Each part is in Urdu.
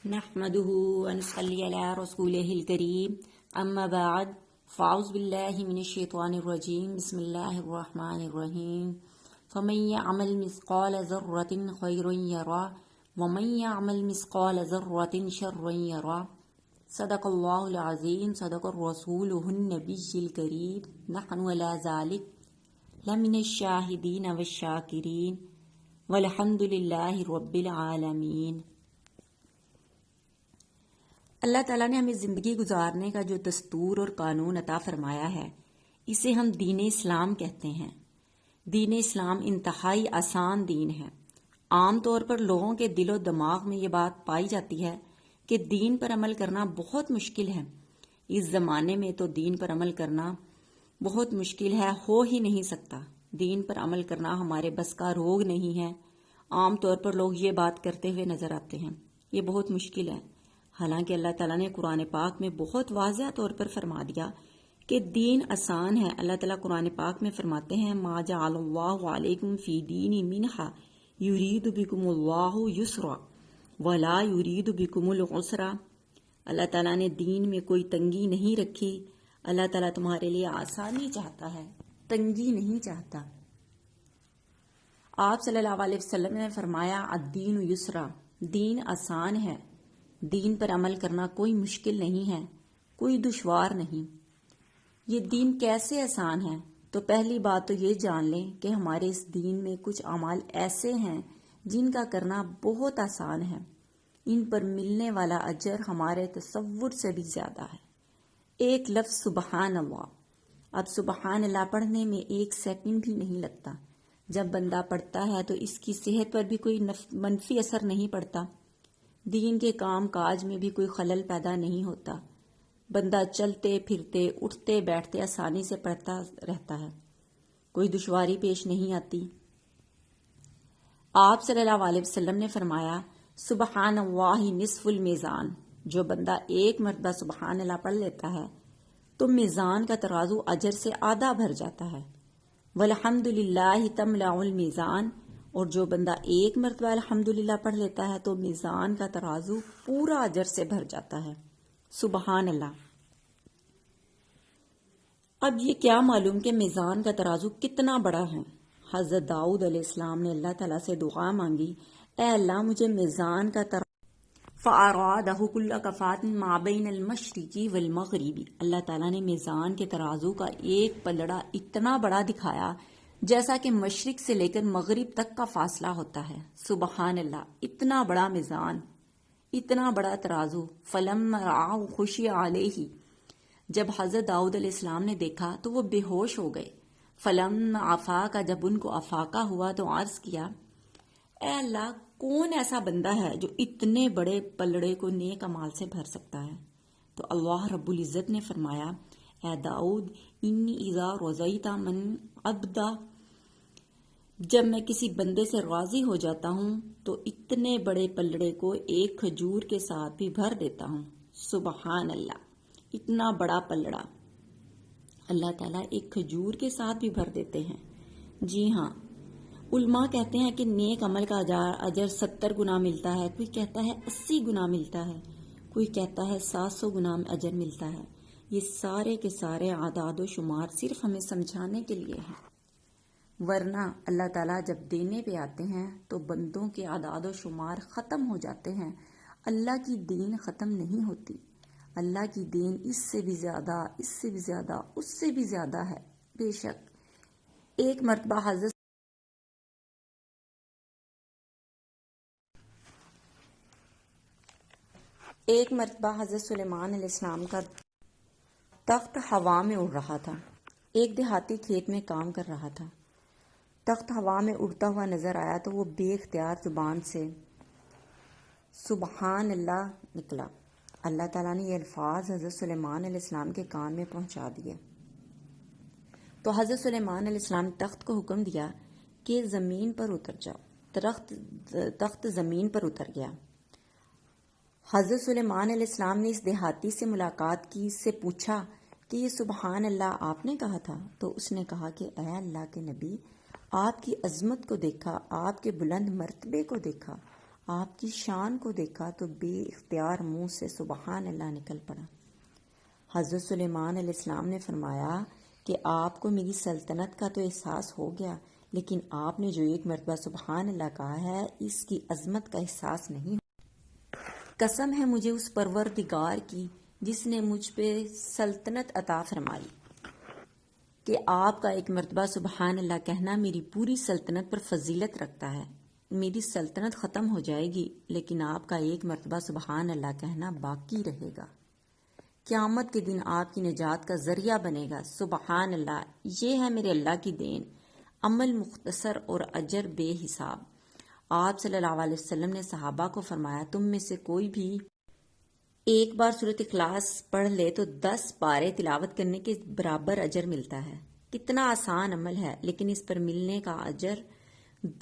نحمده ونصلي على رسوله الكريم اما بعد فاعوذ بالله من الشيطان الرجيم بسم الله الرحمن الرحيم فمن يعمل مثقال ذرة خيرا يره ومن يعمل مثقال ذرة شرا يره صدق الله العظيم صدق الرسول النبي الكريم نحن ولا ذلك لمن الشاهدين والشاكرين والحمد لله رب العالمين۔ اللہ تعالیٰ نے ہمیں زندگی گزارنے کا جو دستور اور قانون عطا فرمایا ہے اسے ہم دین اسلام کہتے ہیں۔ دین اسلام انتہائی آسان دین ہے۔ عام طور پر لوگوں کے دل و دماغ میں یہ بات پائی جاتی ہے کہ دین پر عمل کرنا بہت مشکل ہے۔ اس زمانے میں تو دین پر عمل کرنا بہت مشکل ہے، ہو ہی نہیں سکتا۔ دین پر عمل کرنا ہمارے بس کا روگ نہیں ہے۔ عام طور پر لوگ یہ بات کرتے ہوئے نظر آتے ہیں، یہ بہت مشکل ہے۔ حالانکہ اللہ تعالیٰ نے قرآن پاک میں بہت واضح طور پر فرما دیا کہ دین آسان ہے۔ اللہ تعالیٰ قرآن پاک میں فرماتے ہیں ما جعل اللہ علیکم فی دین منہا یرید بکم اللہ یسرا ولا یرید بکم العسرا۔ اللہ تعالیٰ نے دین میں کوئی تنگی نہیں رکھی۔ اللہ تعالیٰ تمہارے لیے آسانی چاہتا ہے، تنگی نہیں چاہتا۔ آپ صلی اللہ علیہ وسلم نے فرمایا الدین یسرا، دین آسان ہے۔ دین پر عمل کرنا کوئی مشکل نہیں ہے، کوئی دشوار نہیں۔ یہ دین کیسے آسان ہے؟ تو پہلی بات تو یہ جان لیں کہ ہمارے اس دین میں کچھ اعمال ایسے ہیں جن کا کرنا بہت آسان ہے۔ ان پر ملنے والا اجر ہمارے تصور سے بھی زیادہ ہے۔ ایک لفظ سبحان اللہ، اب سبحان اللہ پڑھنے میں ایک سیکنڈ بھی نہیں لگتا۔ جب بندہ پڑھتا ہے تو اس کی صحت پر بھی کوئی منفی اثر نہیں پڑتا، دین کے کام کاج میں بھی کوئی خلل پیدا نہیں ہوتا۔ بندہ چلتے پھرتے اٹھتے بیٹھتے آسانی سے پڑھتا رہتا ہے، کوئی دشواری پیش نہیں آتی۔ آپ صلی اللہ علیہ وسلم نے فرمایا سبحان اللہ نصف المیزان، جو بندہ ایک مرتبہ سبحان اللہ پڑھ لیتا ہے تو میزان کا ترازو اجر سے آدھا بھر جاتا ہے۔ والحمد للہ تملأ المیزان، اور جو بندہ ایک مرتبہ الحمدللہ پڑھ لیتا ہے تو میزان کا ترازو پورا اجر سے بھر جاتا ہے۔ سبحان اللہ۔ اب یہ کیا معلوم کہ میزان کا ترازو کتنا بڑا ہے۔ حضرت داؤد علیہ السلام نے اللہ تعالیٰ سے دعا مانگی، اے اللہ مجھے میزان کا ترازو فَأَرَادَهُ كُلَّ كَفَاتٍ مَا بَيْنَ الْمَشْرِقِ وَالْمَغْرِبِ، اللہ تعالیٰ نے میزان کے ترازو کا ایک پلڑا اتنا بڑا دکھایا جیسا کہ مشرق سے لے کر مغرب تک کا فاصلہ ہوتا ہے۔ سبحان اللہ، اتنا بڑا میزان، اتنا بڑا ترازو۔ فَلَمَّا رَأَوْا خُشِّعَ عَلَيْهِ، جب حضرت داؤد علیہ السلام نے دیکھا تو وہ بے ہوش ہو گئے۔ فَلَمَّا أَفَاقَ، جب ان کو افاقہ ہوا تو عرض کیا، اے اللہ کون ایسا بندہ ہے جو اتنے بڑے پلڑے کو نیک اعمال سے بھر سکتا ہے؟ تو اللہ رب العزت نے فرمایا، اے داؤد انی اذا رضیت من عبدا، جب میں کسی بندے سے راضی ہو جاتا ہوں تو اتنے بڑے پلڑے کو ایک کھجور کے ساتھ بھی بھر دیتا ہوں۔ سبحان اللہ، اتنا بڑا پلڑا اللہ تعالیٰ ایک کھجور کے ساتھ بھی بھر دیتے ہیں۔ جی ہاں، علماء کہتے ہیں کہ نیک عمل کا اجر 70 گنا ملتا ہے، کوئی کہتا ہے 80 گنا ملتا ہے، کوئی کہتا ہے 700 گنا اجر ملتا ہے۔ یہ سارے کے سارے اعداد و شمار صرف ہمیں سمجھانے کے لیے ہیں، ورنہ اللہ تعالیٰ جب دینے پہ آتے ہیں تو بندوں کے اعداد و شمار ختم ہو جاتے ہیں۔ اللہ کی دین ختم نہیں ہوتی، اللہ کی دین اس سے بھی زیادہ، اس سے بھی زیادہ، اس سے بھی زیادہ ہے۔ بے شک ایک مرتبہ حضرت سلیمان علیہ السلام کا تخت ہوا میں اڑ رہا تھا۔ ایک دیہاتی کھیت میں کام کر رہا تھا، تخت ہوا میں اڑتا ہوا نظر آیا تو وہ بے اختیار زبان سے سبحان اللہ نکلا۔ اللہ تعالیٰ نے یہ الفاظ حضرت سلیمان علیہ السلام کے کان میں پہنچا دیے تو حضرت سلیمان علیہ السلام تخت کو حکم دیا کہ زمین پر اتر جاؤ۔ تخت زمین پر اتر گیا۔ حضرت سلیمان علیہ السلام نے اس دیہاتی سے ملاقات کی، اس سے پوچھا کہ یہ سبحان اللہ آپ نے کہا تھا؟ تو اس نے کہا کہ اے اللہ کے نبی، آپ کی عظمت کو دیکھا، آپ کے بلند مرتبے کو دیکھا، آپ کی شان کو دیکھا تو بے اختیار منہ سے سبحان اللہ نکل پڑا۔ حضرت سلیمان علیہ السلام نے فرمایا کہ آپ کو میری سلطنت کا تو احساس ہو گیا، لیکن آپ نے جو ایک مرتبہ سبحان اللہ کہا ہے اس کی عظمت کا احساس نہیں ہو۔ قسم ہے مجھے اس پروردگار کی جس نے مجھ پہ سلطنت عطا فرمائی کہ آپ کا ایک مرتبہ سبحان اللہ کہنا میری پوری سلطنت پر فضیلت رکھتا ہے۔ میری سلطنت ختم ہو جائے گی لیکن آپ کا ایک مرتبہ سبحان اللہ کہنا باقی رہے گا۔ قیامت کے دن آپ کی نجات کا ذریعہ بنے گا۔ سبحان اللہ، یہ ہے میرے اللہ کی دین، عمل مختصر اور اجر بے حساب۔ آپ صلی اللہ علیہ وسلم نے صحابہ کو فرمایا، تم میں سے کوئی بھی ایک بار سورۃ اخلاص پڑھ لے تو 10 پارے تلاوت کرنے کے برابر اجر ملتا ہے۔ کتنا آسان عمل ہے، لیکن اس پر ملنے کا اجر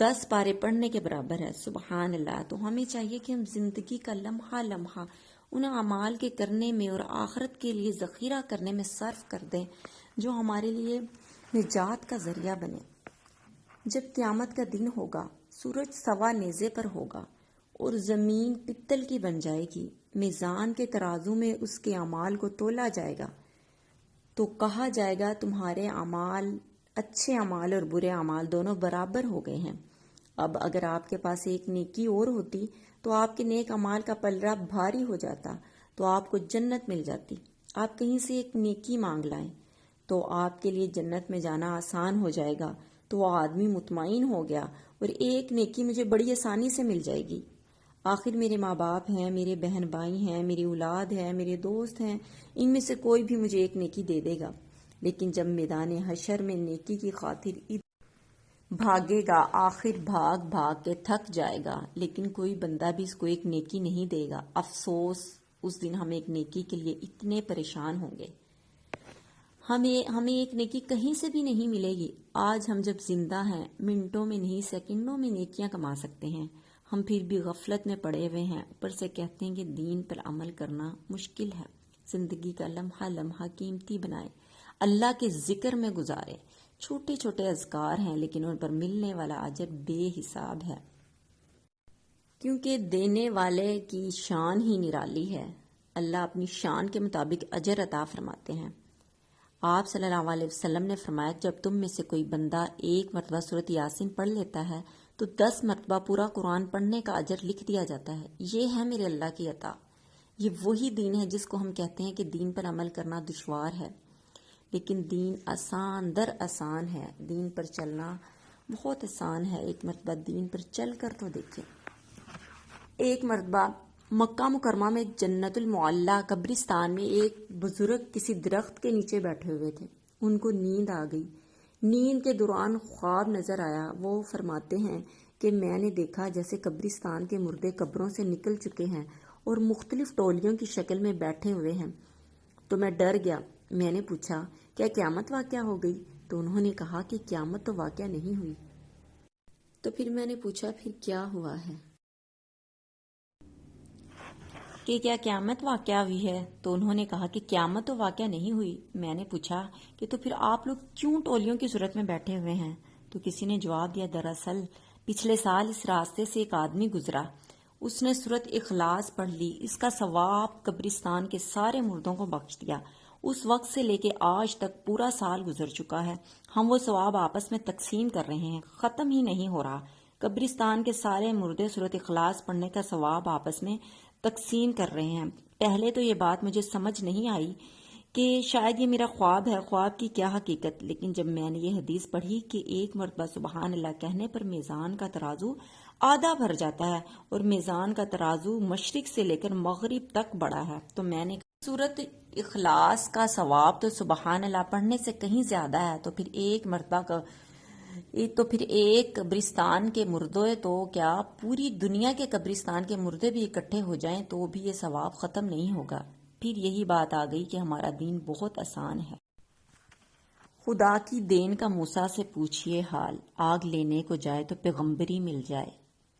10 پارے پڑھنے کے برابر ہے۔ سبحان اللہ۔ تو ہمیں چاہیے کہ ہم زندگی کا لمحہ لمحہ ان اعمال کے کرنے میں اور آخرت کے لیے ذخیرہ کرنے میں صرف کر دیں جو ہمارے لیے نجات کا ذریعہ بنے۔ جب قیامت کا دن ہوگا، سورج سوا نیزے پر ہوگا اور زمین پتل کی بن جائے گی، میزان کے ترازو میں اس کے اعمال کو تولا جائے گا تو کہا جائے گا تمہارے اعمال، اچھے اعمال اور برے اعمال دونوں برابر ہو گئے ہیں۔ اب اگر آپ کے پاس ایک نیکی اور ہوتی تو آپ کے نیک اعمال کا پلڑا بھاری ہو جاتا تو آپ کو جنت مل جاتی۔ آپ کہیں سے ایک نیکی مانگ لائیں تو آپ کے لیے جنت میں جانا آسان ہو جائے گا، تو وہ آدمی مطمئن ہو گیا اور ایک نیکی مجھے بڑی آسانی سے مل جائے گی۔ آخر میرے ماں باپ ہیں، میرے بہن بھائی ہیں، میری اولاد ہے، میرے دوست ہیں، ان میں سے کوئی بھی مجھے ایک نیکی دے دے گا۔ لیکن جب میدان حشر میں نیکی کی خاطر بھاگے گا، آخر بھاگ بھاگ کے تھک جائے گا، لیکن کوئی بندہ بھی اس کو ایک نیکی نہیں دے گا۔ افسوس، اس دن ہم ایک نیکی کے لیے اتنے پریشان ہوں گے۔ ہمیں ایک نیکی کہیں سے بھی نہیں ملے گی۔ آج ہم جب زندہ ہیں، منٹوں میں نہیں سیکنڈوں میں نیکیاں کما سکتے ہیں، ہم پھر بھی غفلت میں پڑے ہوئے ہیں، اوپر سے کہتے ہیں کہ دین پر عمل کرنا مشکل ہے۔ زندگی کا لمحہ لمحہ قیمتی بنائے، اللہ کے ذکر میں گزارے۔ چھوٹے چھوٹے اذکار ہیں لیکن ان پر ملنے والا اجر بے حساب ہے، کیونکہ دینے والے کی شان ہی نرالی ہے۔ اللہ اپنی شان کے مطابق اجر عطا فرماتے ہیں۔ آپ صلی اللہ علیہ وسلم نے فرمایا، جب تم میں سے کوئی بندہ ایک مرتبہ سورۃ یاسین پڑھ لیتا ہے تو 10 مرتبہ پورا قرآن پڑھنے کا اجر لکھ دیا جاتا ہے۔ یہ ہے میرے اللہ کی عطا۔ یہ وہی دین ہے جس کو ہم کہتے ہیں کہ دین پر عمل کرنا دشوار ہے، لیکن دین آسان در آسان ہے، دین پر چلنا بہت آسان ہے۔ ایک مرتبہ دین پر چل کر تو دیکھیں۔ ایک مرتبہ مکہ مکرمہ میں جنت المعلیٰ قبرستان میں ایک بزرگ کسی درخت کے نیچے بیٹھے ہوئے تھے۔ ان کو نیند آ گئی۔ نیند کے دوران خواب نظر آیا۔ وہ فرماتے ہیں کہ میں نے دیکھا جیسے قبرستان کے مردے قبروں سے نکل چکے ہیں اور مختلف ٹولیوں کی شکل میں بیٹھے ہوئے ہیں، تو میں ڈر گیا۔ میں نے پوچھا کیا قیامت واقع ہو گئی؟ تو انہوں نے کہا کہ قیامت تو واقع نہیں ہوئی۔ تو پھر میں نے پوچھا پھر کیا ہوا ہے کہ کیا قیامت واقع ہوئی ہے؟ تو انہوں نے کہا کہ قیامت تو واقع نہیں ہوئی۔ میں نے پوچھا کہ تو پھر آپ لوگ کیوں ٹولیوں کی صورت میں بیٹھے ہوئے ہیں؟ تو کسی نے جواب دیا، دراصل پچھلے سال اس راستے سے ایک آدمی گزرا، اس نے سورۃ اخلاص پڑھ لی، اس کا ثواب قبرستان کے سارے مردوں کو بخش دیا۔ اس وقت سے لے کے آج تک پورا سال گزر چکا ہے، ہم وہ ثواب آپس میں تقسیم کر رہے ہیں، ختم ہی نہیں ہو رہا۔ قبرستان کے سارے مردے سورۃ اخلاص پڑھنے کا ثواب آپس میں تقسیم کر رہے ہیں۔ پہلے تو یہ بات مجھے سمجھ نہیں آئی کہ شاید یہ میرا خواب ہے، خواب کی کیا حقیقت، لیکن جب میں نے یہ حدیث پڑھی کہ ایک مرتبہ سبحان اللہ کہنے پر میزان کا ترازو آدھا بھر جاتا ہے اور میزان کا ترازو مشرق سے لے کر مغرب تک بڑا ہے، تو میں نے سورۃ اخلاص کا ثواب تو سبحان اللہ پڑھنے سے کہیں زیادہ ہے، تو پھر ایک قبرستان کے مردے تو کیا پوری دنیا کے قبرستان کے مردے بھی اکٹھے ہو جائیں تو بھی یہ ثواب ختم نہیں ہوگا۔ پھر یہی بات آ گئی کہ ہمارا دین بہت آسان ہے۔ خدا کی دین کا موسیٰ سے پوچھئے حال، آگ لینے کو جائے تو پیغمبری مل جائے۔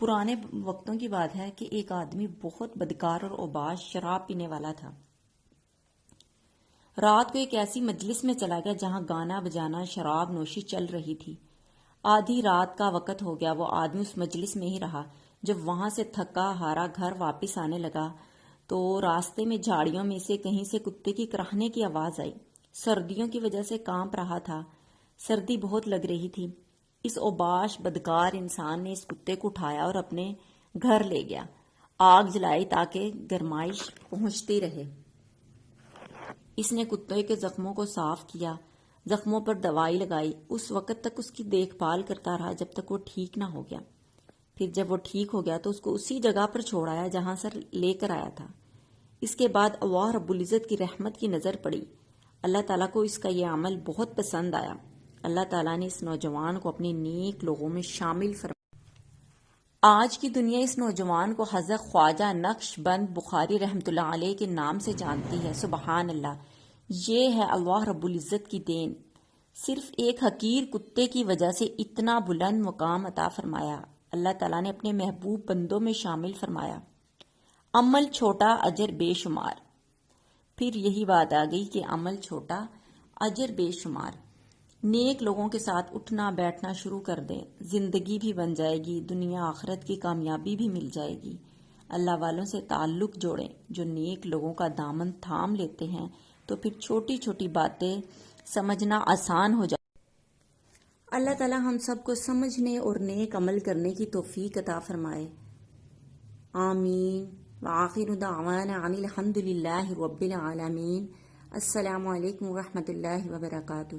پرانے وقتوں کی بات ہے کہ ایک آدمی بہت بدکار اور اوباش شراب پینے والا تھا۔ رات کو ایک ایسی مجلس میں چلا گیا جہاں گانا بجانا، شراب نوشی چل رہی تھی۔ آدھی رات کا وقت ہو گیا، وہ آدمی اس مجلس میں ہی رہا۔ جب وہاں سے تھکا ہارا گھر واپس آنے لگا تو راستے میں جھاڑیوں میں سے کہیں سے کتے کی کراہنے کی آواز آئی۔ سردیوں کی وجہ سے کانپ رہا تھا، سردی بہت لگ رہی تھی۔ اس اوباش بدکار انسان نے اس کتے کو اٹھایا اور اپنے گھر لے گیا، آگ جلائی تاکہ گرمائش پہنچتی رہے۔ اس نے کتے کے زخموں کو صاف کیا، زخموں پر دوائی لگائی، اس وقت تک اس کی دیکھ بھال کرتا رہا جب تک وہ ٹھیک نہ ہو گیا۔ پھر جب وہ ٹھیک ہو گیا تو اس کو اسی جگہ پر چھوڑایا جہاں سے لے کر آیا تھا۔ اس کے بعد اللہ رب العزت کی رحمت کی نظر پڑی، اللہ تعالیٰ کو اس کا یہ عمل بہت پسند آیا۔ اللہ تعالیٰ نے اس نوجوان کو اپنے نیک لوگوں میں شامل فرمایا۔ آج کی دنیا اس نوجوان کو حضرت خواجہ نقش بند بخاری رحمۃ اللہ علیہ کے نام سے جانتی ہے۔ سبحان اللہ، یہ ہے اللہ رب العزت کی دین، صرف ایک حقیر کتے کی وجہ سے اتنا بلند مقام عطا فرمایا۔ اللہ تعالیٰ نے اپنے محبوب بندوں میں شامل فرمایا۔ عمل چھوٹا اجر بے شمار۔ پھر یہی بات آ گئی کہ عمل چھوٹا اجر بے شمار۔ نیک لوگوں کے ساتھ اٹھنا بیٹھنا شروع کر دیں، زندگی بھی بن جائے گی، دنیا آخرت کی کامیابی بھی مل جائے گی۔ اللہ والوں سے تعلق جوڑیں، جو نیک لوگوں کا دامن تھام لیتے ہیں تو پھر چھوٹی چھوٹی باتیں سمجھنا آسان ہو جائے۔ اللہ تعالی ہم سب کو سمجھنے اور نیک عمل کرنے کی توفیق عطا فرمائے، آمین۔ وآخر دعوانا ان الحمد للہ رب العالمین۔ السلام علیکم ورحمۃ اللہ وبرکاتہ۔